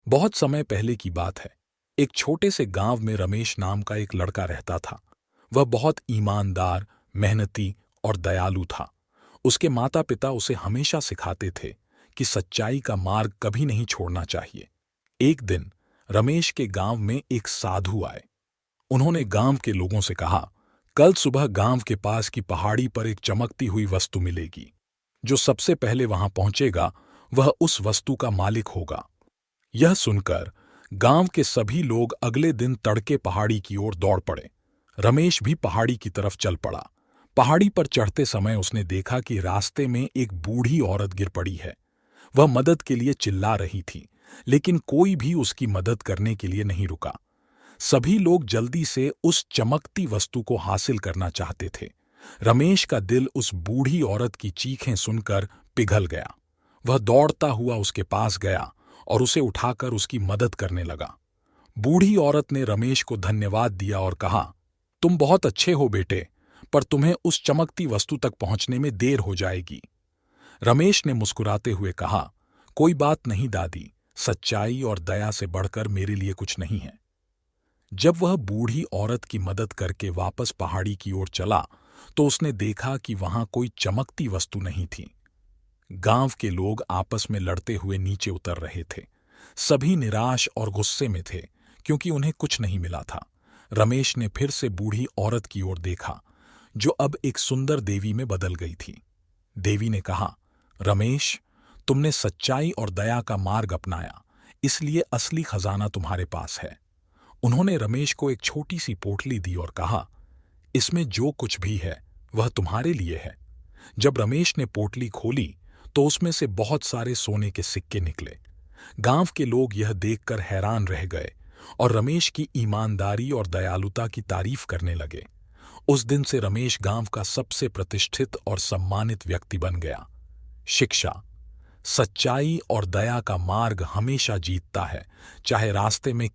बहुत समय पहले की बात है। एक छोटे से गांव में रमेश नाम का एक लड़का रहता था। वह बहुत ईमानदार, मेहनती और दयालु था। उसके माता पिता उसे हमेशा सिखाते थे कि सच्चाई का मार्ग कभी नहीं छोड़ना चाहिए। एक दिन रमेश के गांव में एक साधु आए। उन्होंने गांव के लोगों से कहा, कल सुबह गांव के पास की पहाड़ी पर एक चमकती हुई वस्तु मिलेगी। जो सबसे पहले वहां पहुंचेगा वह उस वस्तु का मालिक होगा। यह सुनकर गांव के सभी लोग अगले दिन तड़के पहाड़ी की ओर दौड़ पड़े। रमेश भी पहाड़ी की तरफ चल पड़ा। पहाड़ी पर चढ़ते समय उसने देखा कि रास्ते में एक बूढ़ी औरत गिर पड़ी है। वह मदद के लिए चिल्ला रही थी, लेकिन कोई भी उसकी मदद करने के लिए नहीं रुका। सभी लोग जल्दी से उस चमकती वस्तु को हासिल करना चाहते थे। रमेश का दिल उस बूढ़ी औरत की चीखें सुनकर पिघल गया। वह दौड़ता हुआ उसके पास गया और उसे उठाकर उसकी मदद करने लगा। बूढ़ी औरत ने रमेश को धन्यवाद दिया और कहा, तुम बहुत अच्छे हो बेटे, पर तुम्हें उस चमकती वस्तु तक पहुंचने में देर हो जाएगी। रमेश ने मुस्कुराते हुए कहा, कोई बात नहीं दादी, सच्चाई और दया से बढ़कर मेरे लिए कुछ नहीं है। जब वह बूढ़ी औरत की मदद करके वापस पहाड़ी की ओर चला तो उसने देखा कि वहां कोई चमकती वस्तु नहीं थी। गांव के लोग आपस में लड़ते हुए नीचे उतर रहे थे। सभी निराश और गुस्से में थे क्योंकि उन्हें कुछ नहीं मिला था। रमेश ने फिर से बूढ़ी औरत की ओर देखा, जो अब एक सुंदर देवी में बदल गई थी। देवी ने कहा, रमेश, तुमने सच्चाई और दया का मार्ग अपनाया, इसलिए असली खजाना तुम्हारे पास है। उन्होंने रमेश को एक छोटी सी पोटली दी और कहा, इसमें जो कुछ भी है वह तुम्हारे लिए है। जब रमेश ने पोटली खोली तो उसमें से बहुत सारे सोने के सिक्के निकले। गांव के लोग यह देखकर हैरान रह गए और रमेश की ईमानदारी और दयालुता की तारीफ करने लगे। उस दिन से रमेश गांव का सबसे प्रतिष्ठित और सम्मानित व्यक्ति बन गया। शिक्षा: सच्चाई और दया का मार्ग हमेशा जीतता है, चाहे रास्ते में